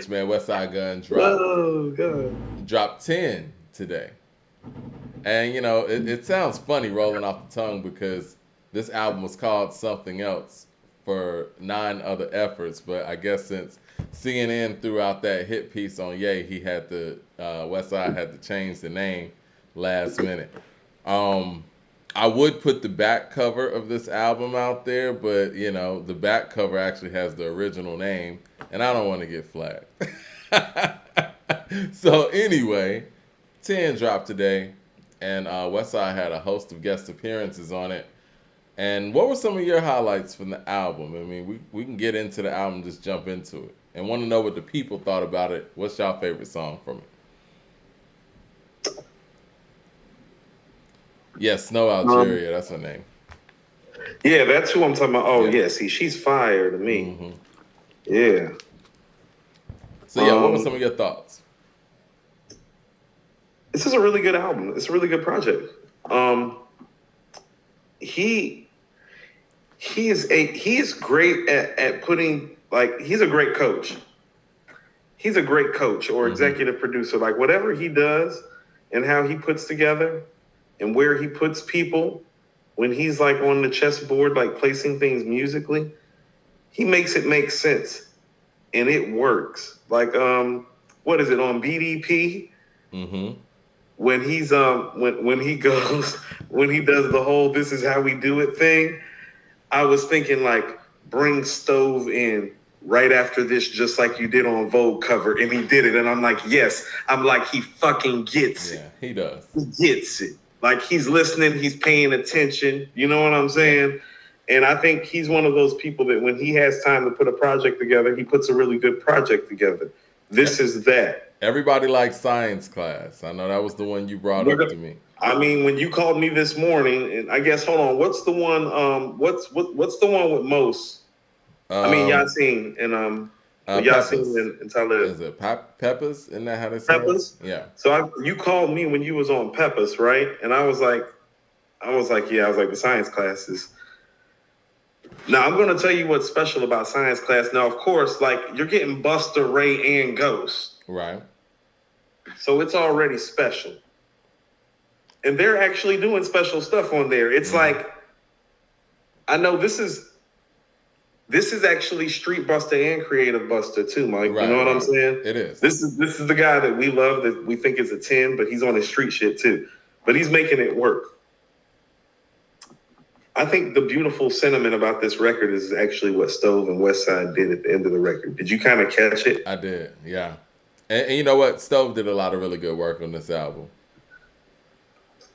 which man, Westside Gunn Oh God. dropped 10 today. And you know, it sounds funny rolling off the tongue because this album was called something else for 9 other efforts, but I guess since CNN threw out that hit piece on Ye, he had to Westside had to change the name last minute. Um, I would put the back cover of this album out there, but you know, the back cover actually has the original name, and I don't want to get flagged. So anyway, 10 dropped today, and Westside had a host of guest appearances on it. And what were some of your highlights from the album? I mean, we can get into the album, just jump into it. And want to know what the people thought about it. What's your favorite song from it? Yes, Snow Um, Algeria, that's her name. yeah, that's who I'm talking about. Oh Yeah. yeah, see, she's fire to me. hmm Yeah. So yeah, what were Um, some of your thoughts? this is a really good album. It's a really good project. Um, he he is great at putting, like, he's a great coach. He's a great coach or hmm executive producer. Like whatever he does and how he puts together and where he puts people when he's like on the chessboard, like placing things musically, he makes it make sense and it works. Like what is it on BDP? hmm When he's when he goes when he does the whole "this is how we do it" thing, I was thinking like bring Stove in right after this, just like you did on Vogue cover, and he did it, and I'm like, yes, I'm like he fucking gets it. Yeah, he does. He gets it. Like he's listening, he's paying attention. You know what I'm Yeah. saying? And I think he's one of those people that when he has time to put a project together, he puts a really good project together. E- This is that. Everybody likes science class. I know that was the one you brought We're up gonna, to me. I mean, when you called me this morning, and I guess hold on, what's the one? What's the one with Mos? I mean Um, Yasin and with Yasin Peppers. and Talib. Is it Peppers? Isn't that how they say it? Peppers. Yeah. So you called me when you was on Peppers, right? And I was like, yeah, I was like the science classes. Now I'm gonna tell you what's special about science class. Now, of course, like you're getting Buster, Ray, and Ghost, Right. so it's already special. And they're actually doing special stuff on there. It's hmm like I know this is actually Street Buster and Creative Buster too, Mike. You know Right. what I'm Right. saying? It is. This is the guy that we love that we think is a 10, but he's on his street shit too. But he's making it work. I think the beautiful sentiment about this record is actually what Stove and Westside did at the end of the record. Did you kind of catch it? I did. Yeah. And you know what? Stove did a lot of really good work on this album.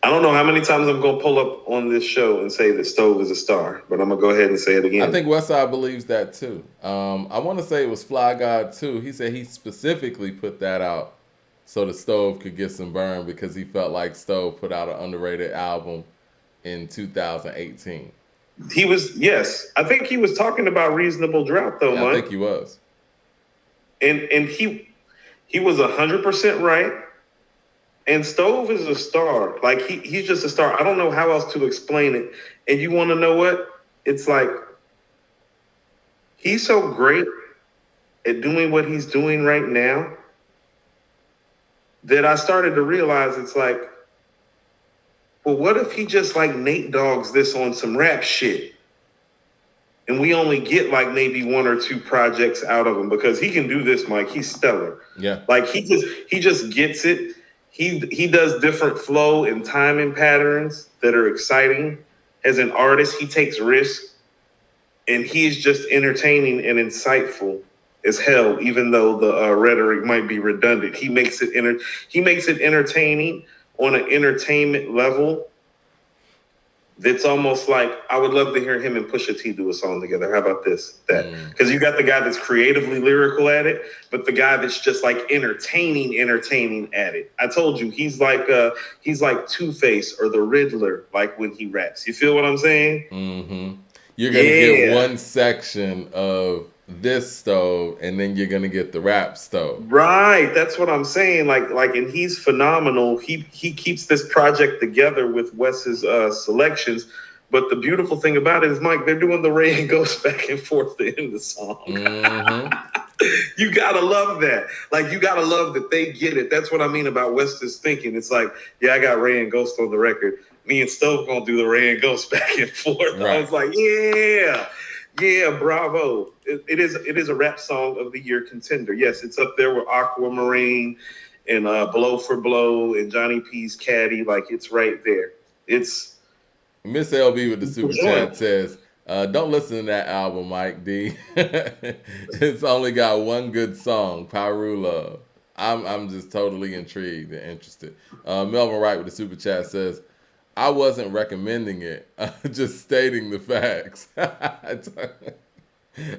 I don't know how many times I'm gonna pull up on this show and say that Stove is a star, but I'm gonna go ahead and say it I again. think Westside believes that too. I want to say it was Fly God too. He said he specifically put that out so the Stove could get some burn because he felt like Stove put out an underrated album in 2018. He was, yes, I think he was talking about Reasonable Drought though, Yeah, I Mike. think he was. And he was 100% right. And Stove is a star. Like he's just a star. I don't know how else to explain it. And you want to know what? It's like he's so great at doing what he's doing right now that I started to realize it's like, well, what if he just like Nate Dogs this on some rap shit? And we only get like maybe one or two projects out of him because he can do this, Mike. He's stellar. Yeah. Like he just gets it. He does different flow and timing patterns that are exciting. As an artist, he takes risks and he's just entertaining and insightful as hell. Even though the rhetoric might be redundant, he makes it entertaining on an entertainment level that's almost like I would love to hear him and Pusha T do a song together. How about this? That Mm. because you got the guy that's creatively lyrical at it, but the guy that's just like entertaining at it. I told you he's like Two-Face or the Riddler, like when he raps. You feel what I'm saying? hmm You're gonna get Yeah. one section of this Stove, and then you're gonna get the rap Stove. Right, that's what I'm saying. And he's phenomenal. He keeps this project together with Wes's selections. But the beautiful thing about it is, Mike, they're doing the Ray and Ghost back and forth to end the song. hmm You gotta love that. Like, you gotta love that they get it. That's what I mean about West's thinking. It's like, yeah, I got Ray and Ghost on the record. Me and Stove gonna do the Ray and Ghost back and forth. Right. I was like, yeah, bravo. It is a rap song of the year contender. Yes, it's up there with Aquamarine and Blow for Blow and Johnny P's Caddy. Like, it's right there. It's Miss LB with the super joint. chat says, don't listen to that album, Mike D. It's only got one good song, Pyru Love. I'm just totally intrigued and interested. Melvin Wright with the super chat says, I wasn't recommending it, just stating the facts.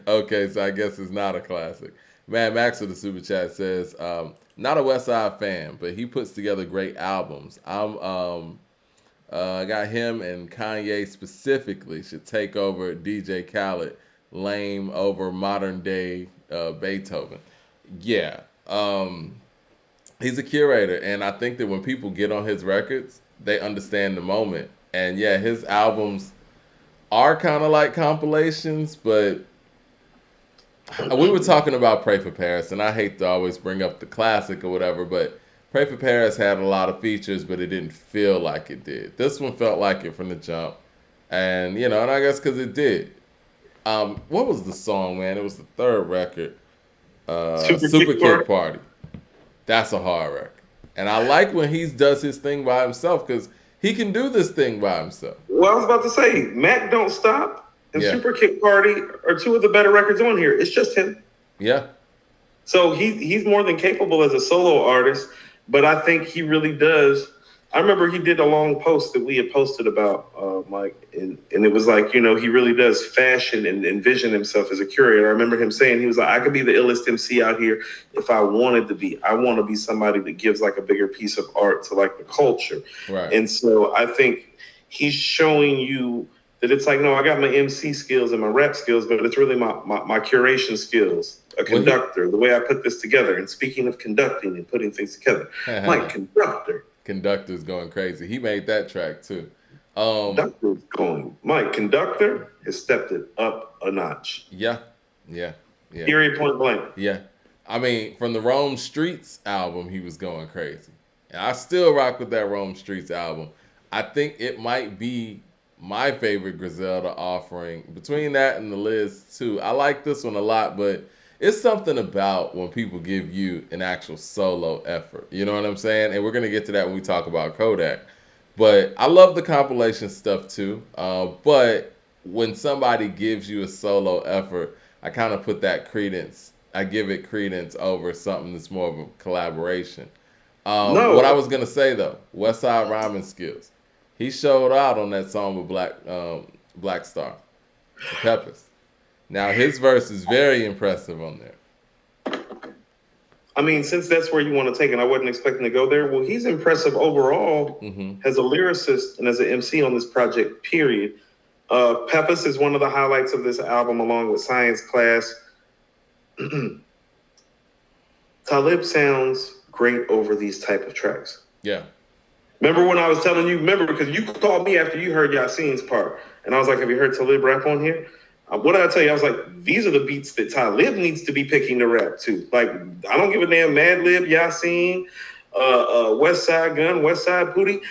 Okay, so I guess it's not a classic. Man, Max with the super chat says, not a Westside fan, but he puts together great albums. I got him and Kanye specifically should take over DJ Khaled, lame over modern day Beethoven. Yeah, he's a curator, and I think that when people get on his records, they understand the moment. And yeah, his albums are kind of like compilations, but we were talking about Pray for Paris, and I hate to always bring up the classic or whatever, but Pray for Paris had a lot of features, but it didn't feel like it did. This one felt like it from the jump, and and I guess because it did. What was the song, man? It was the third record, Super Kick Party. That's a hard record, and I like when he does his thing by himself because he can do this thing by himself. Well, I was about to say, Mac Don't Stop and Yeah. Super Kick Party are two of the better records on here. It's just him. Yeah, So he's more than capable as a solo artist, but I think he really does. I remember he did a long post that we had posted about Mike, and it was like, he really does fashion and envision himself as a curator. I remember him saying, he was like, I could be the illest MC out here if I wanted to be. I want to be somebody that gives like a bigger piece of art to like the culture. right. And so I think he's showing you that it's like, no, I got my MC skills and my rap skills, but it's really my curation skills, a conductor, the way I put this together. And speaking of conducting and putting things together, Mike, conductor. Conductor's going crazy. He made that track too. Conductor's going. Mike, conductor has stepped it up a notch. Yeah. Period, point blank. Yeah. I mean, from the Rome Streets album, he was going crazy. And I still rock with that Rome Streets album. I think it might be my favorite Griselda offering. Between that and the Liz too. I like this one a lot, but it's something about when people give you an actual solo effort. You know what I'm saying? And we're going to get to that when we talk about Kodak. But I love the compilation stuff too. But when somebody gives you a solo effort, I kind of put that credence. I give it credence over something that's more of a collaboration. What I was going to say though, Westside rhyming skills. He showed out on that song with Black Star, the Peppers. Now, his verse is very impressive on there. I mean, since that's where you want to take it, I wasn't expecting to go there. Well, he's impressive overall as a lyricist and as an MC on this project, period. Peppers is one of the highlights of this album, along with Science Class. Talib sounds great over these type of tracks. Yeah. Remember when I was telling you, because you called me after you heard Yassine's part, and I was like, have you heard Talib rap on here? What did I tell you? I was like, these are the beats that Talib needs to be picking to rap to. Like, I don't give a damn Madlib, Yassine, Westside Gunn, Westside Pootie.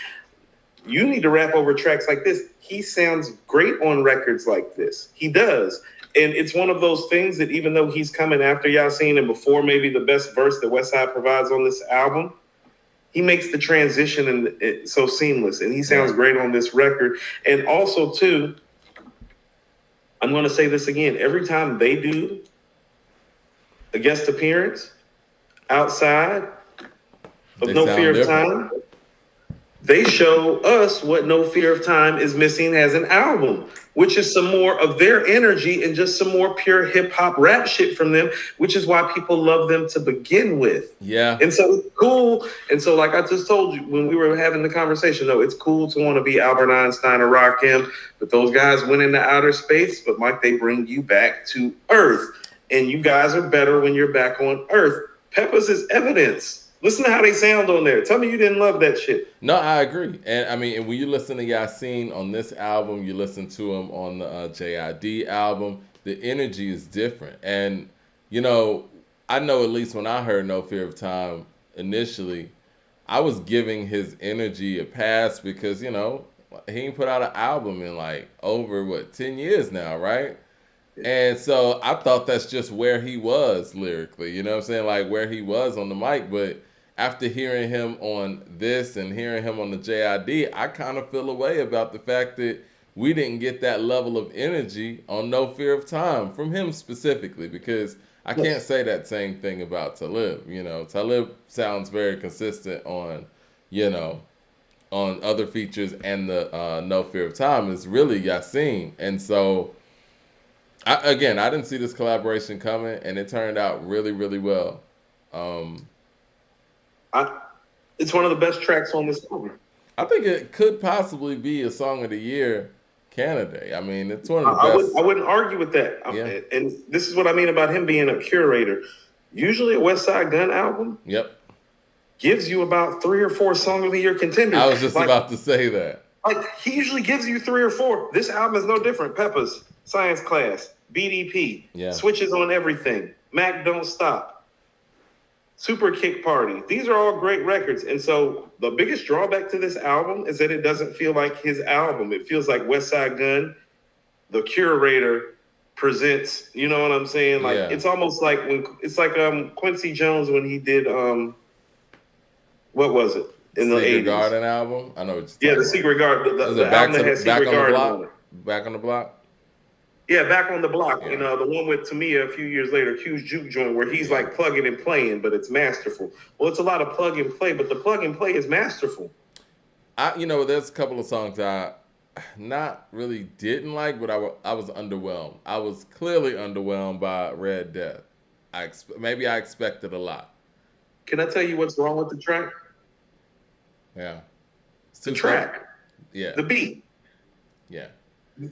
You need to rap over tracks like this. He sounds great on records like this. He does. And it's one of those things that even though he's coming after Yassine and before maybe the best verse that Westside provides on this album, he makes the transition and so seamless. And he sounds great on this record. And also, too, I'm going to say this again. Every time they do a guest appearance outside of No Fear of Time, they show us what No Fear of Time is missing as an album, which is some more of their energy and just some more pure hip hop rap shit from them, which is why people love them to begin with. Yeah. And so it's cool. And so, like I just told you when we were having the conversation, though, it's cool to want to be Albert Einstein or Rakim, but those guys went into outer space. But Mike, they bring you back to Earth, and you guys are better when you're back on Earth. Peppers is evidence. Listen to how they sound on there. Tell me you didn't love that shit. No, I agree. And I mean, and when you listen to Yassine on this album, you listen to him on the JID album, the energy is different. And, you know, I know at least when I heard No Fear of Time initially, I was giving his energy a pass because, he ain't put out an album in like over 10 years now, right? And so I thought that's just where he was lyrically, you know what I'm saying? Like where he was on the mic. But after hearing him on this and hearing him on the JID, I kind of feel a way about the fact that we didn't get that level of energy on No Fear of Time from him specifically, because I can't say that same thing about Talib. Talib sounds very consistent on, you know, on other features, and the No Fear of Time is really Yasin. And so I didn't see this collaboration coming, and it turned out really, really well. Um, I, it's one of the best tracks on this album. I think it could possibly be a Song of the Year candidate. I mean, it's one of the I best. wouldn't argue with that. Yeah. And this is what I mean about him being a curator. Usually, a Westside Gunn album Yep. gives you about 3 or 4 Song of the Year contenders. I was just about to say that. Like, he usually gives you 3 or 4. This album is no different. Peppers, Science Class, BDP, Switches on Everything, Mac Don't Stop, Super Kick Party. These are all great records. And so the biggest drawback to this album is that it doesn't feel like his album. It feels like Westside Gunn, the curator, presents, you know what I'm saying? Like, it's almost like Quincy Jones when he did what was it? In the 80s. Secret Garden album? I know what you're talking the Secret Garden. The album that has Secret Garden on it. Back on the Block? Yeah, Back on the Block. Yeah. The one with Tamia a few years later, Q's Juke Joint, where he's like plugging and playing, but it's masterful. Well, it's a lot of plug and play, but the plug and play is masterful. There's a couple of songs I not really didn't like, but I was underwhelmed. I was clearly underwhelmed by Red Death. Maybe I expected a lot. Can I tell you what's wrong with the track? Yeah. The track. Yeah. The beat. Yeah.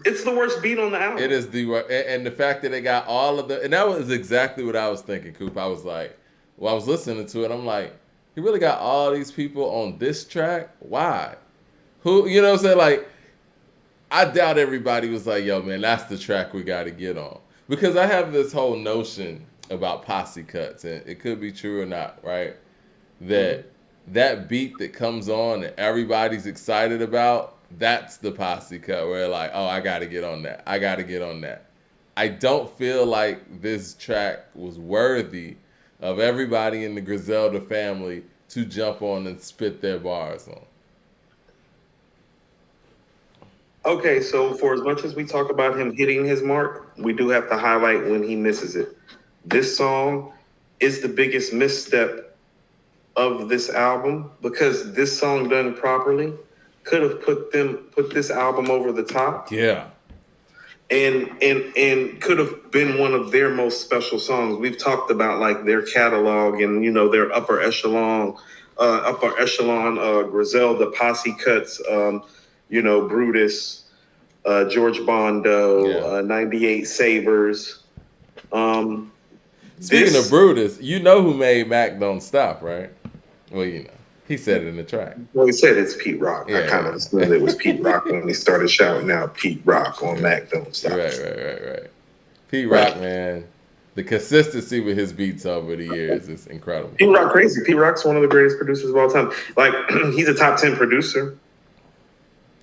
It's the worst beat on the album. It is and the fact that they got all of and that was exactly what I was thinking, Coop. I was like, I was listening to it, I'm like, he really got all these people on this track? Why? Who, you know what I'm saying? Like, I doubt everybody was like, yo, man, that's the track we got to get on. Because I have this whole notion about posse cuts, and it could be true or not, right? That beat that comes on and everybody's excited about, that's the posse cut where like, oh, I got to get on that. I got to get on that. I don't feel like this track was worthy of everybody in the Griselda family to jump on and spit their bars on. Okay, so for as much as we talk about him hitting his mark, we do have to highlight when he misses it. This song is the biggest misstep of this album, because this song done properly could have put this album over the top. Yeah. And could have been one of their most special songs. We've talked about like their catalog and their upper echelon Griselda posse cuts, Brutus, George Bondo, 98 Sabres. Speaking of Brutus, you know who made Mac Don't Stop, right? Well, he said it in the track. Well, he said it's Pete Rock. Yeah. I kind of assumed it was Pete Rock when he started shouting out Pete Rock on Mac Don't Stop. Right. Pete Rock, man. The consistency with his beats over the years is incredible. Pete Rock crazy. Pete Rock's one of the greatest producers of all time. Like, he's a top 10 producer.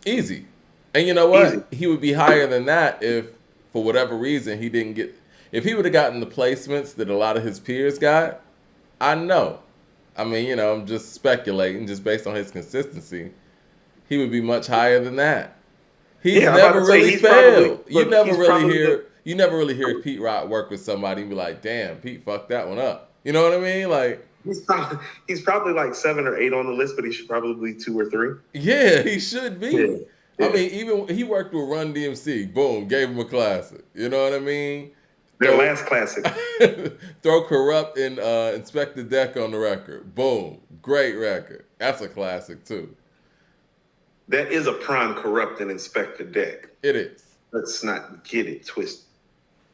Easy. And you know what? Easy. He would be higher than that if, for whatever reason, he didn't get... If he would have gotten the placements that a lot of his peers got, I know. I mean, I'm just speculating, just based on his consistency. He would be much higher than that. He's never really failed. You never really hear Pete Rock work with somebody and be like, "Damn, Pete fucked that one up." You know what I mean? Like, he's probably like 7 or 8 on the list, but he should probably be 2 or 3. Yeah, he should be. Yeah. I mean, even he worked with Run DMC. Boom, gave him a classic. You know what I mean? Their last classic. Throw Corrupt and Inspect the Deck on the record. Boom. Great record. That's a classic, too. That is a prime Corrupt and Inspect the Deck. It is. Let's not get it twisted.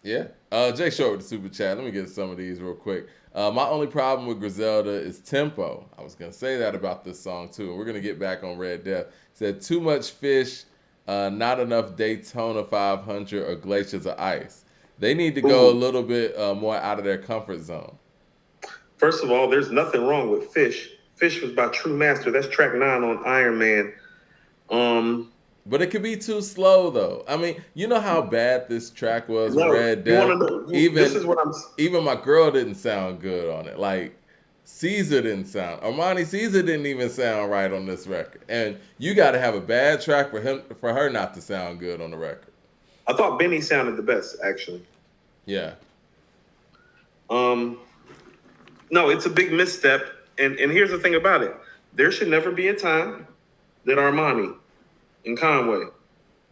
Yeah. Jay Short with the super chat. Let me get some of these real quick. My only problem with Griselda is tempo. I was going to say that about this song, too. And we're going to get back on Red Death. Said, too much fish, not enough Daytona 500 or Glaciers of Ice. They need to go a little bit more out of their comfort zone. First of all, there's nothing wrong with Fish. Fish was by True Master. That's track 9 on Iron Man. But it could be too slow though. I mean, you know how bad this track was, No, Red you want Death. to know? Even This is what I'm. even my girl didn't sound good on it. Like Caesar didn't sound. Armani Caesar didn't even sound right on this record. And you got to have a bad track for her not to sound good on the record. I thought Benny sounded the best, actually. Yeah. No, it's a big misstep. And here's the thing about it. There should never be a time that Armani and Conway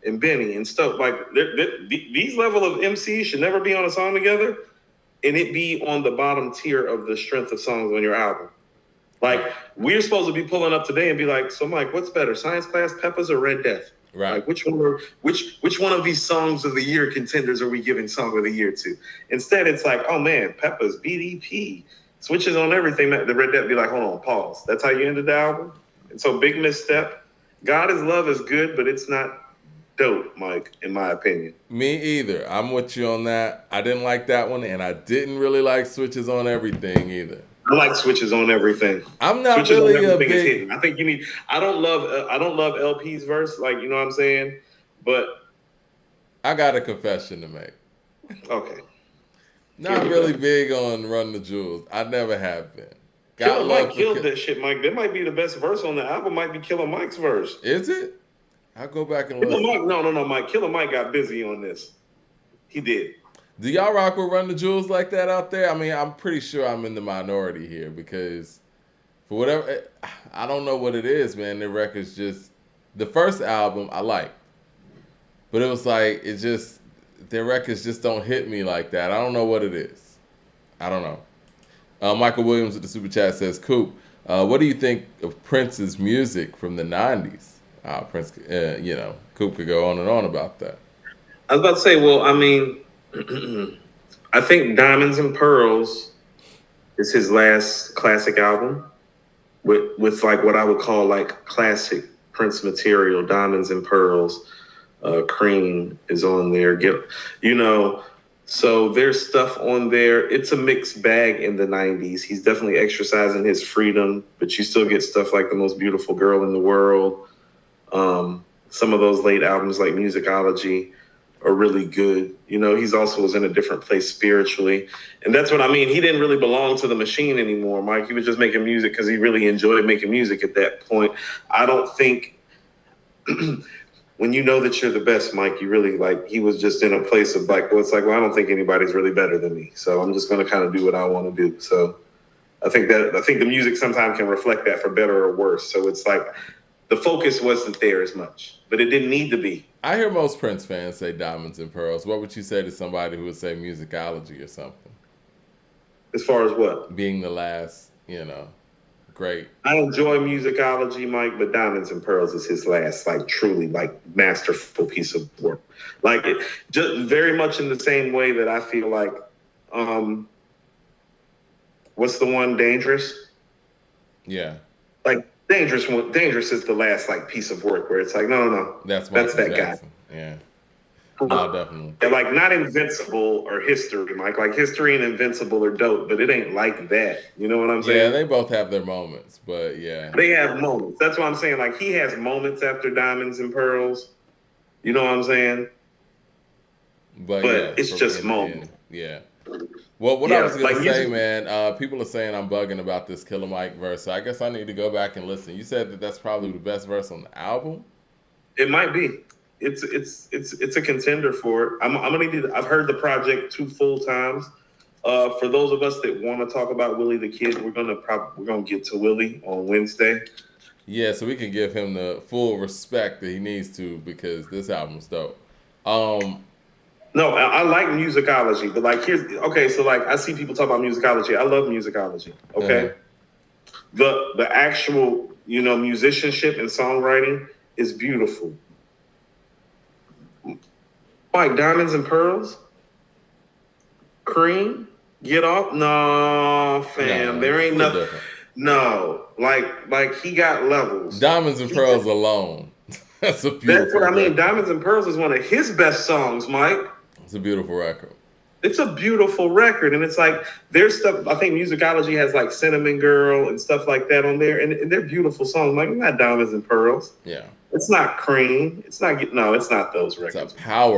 and Benny and stuff like these level of MCs should never be on a song together and it be on the bottom tier of the strength of songs on your album. Like, we're supposed to be pulling up today and be like, so Mike, what's better, Science Class Peppers or Red Death? Right. Like, which one of these songs of the year contenders are we giving song of the year to? Instead, it's like, oh man, Peppers, BDP, switches on everything. The Red Death be like, hold on, pause. That's how you ended the album? And so, big misstep. God is Love is good, but it's not dope, Mike, in my opinion. Me either. I'm with you on that. I didn't like that one, and I didn't really like Switches on Everything either. I like Switches on Everything. I'm not Switches really on a Everything is big. hidden. I think you need. I don't love LP's verse, like, you know what I'm saying. But I got a confession to make. okay, Not really big on Run the Jewels. I never have been. Killer Mike killed that shit, Mike. That might be the best verse on the album. Might be Killer Mike's verse. Is it? I'll go back and Killer listen. Mike, no, Mike. Killer Mike got busy on this. He did. Do y'all rock with Run the Jewels like that out there? I mean, I'm pretty sure I'm in the minority here because for whatever, I don't know what it is, man. The record's just, the first album I liked, but it was like, their records just don't hit me like that. I don't know what it is. I don't know. Michael Williams with the Super Chat says, Coop, what do you think of Prince's music from the 90s? Prince, Coop could go on and on about that. I was about to say, well, I mean, I think Diamonds and Pearls is his last classic album with like what I would call like classic Prince material. Diamonds and Pearls, Cream is on there. So there's stuff on there. It's a mixed bag in the 90s. He's definitely exercising his freedom, but you still get stuff like The Most Beautiful Girl in the World. Some of those late albums like Musicology are really good. He's also was in a different place spiritually. And that's what I mean. He didn't really belong to the machine anymore, Mike. He was just making music because he really enjoyed making music at that point. I don't think when you know that you're the best, Mike, you really he was just in a place of I don't think anybody's really better than me. So I'm just going to kind of do what I want to do. So I think the music sometimes can reflect that for better or worse. So it's like the focus wasn't there as much, but it didn't need to be. I hear most Prince fans say Diamonds and Pearls. What would you say to somebody who would say Musicology or something? As far as what? Being the last, great. I enjoy Musicology, Mike, but Diamonds and Pearls is his last, truly, masterful piece of work. Just very much in the same way that I feel like, what's the one, Dangerous? Yeah. Dangerous is the last piece of work where it's no. That's that Jackson. guy. Yeah. No, definitely. And not Invincible or History, Mike. History and Invincible are dope, but it ain't like that. You know what I'm saying? Yeah, they both have their moments, but yeah. They have moments. That's what I'm saying. He has moments after Diamonds and Pearls. You know what I'm saying? But yeah, it's just moments. Yeah. Well, what I was going to say, man, people are saying I'm bugging about this Killer Mike verse, so I guess I need to go back and listen. You said that that's probably the best verse on the album? It might be. It's a contender for it. I'm gonna need to. I've heard the project 2 full times. For those of us that want to talk about Willie the Kid, we're gonna get to Willie on Wednesday. Yeah, so we can give him the full respect that he needs to because this album's dope. No, I like Musicology, but I see people talk about Musicology. I love Musicology. Okay, the actual musicianship and songwriting is beautiful. Like Diamonds and Pearls, Cream, Get Off. No, fam, there ain't nothing. Different. No, he got levels. Diamonds and Pearls alone. That's a beautiful. That's what I mean. Diamonds and Pearls is one of his best songs, Mike. It's a beautiful record. It's a beautiful record, and it's like there's stuff. I think Musicology has like Cinnamon Girl and stuff like that on there, and they're beautiful songs. Like not Diamonds and Pearls. Yeah. It's not Cream. It's not. No, it's not those It's a records. power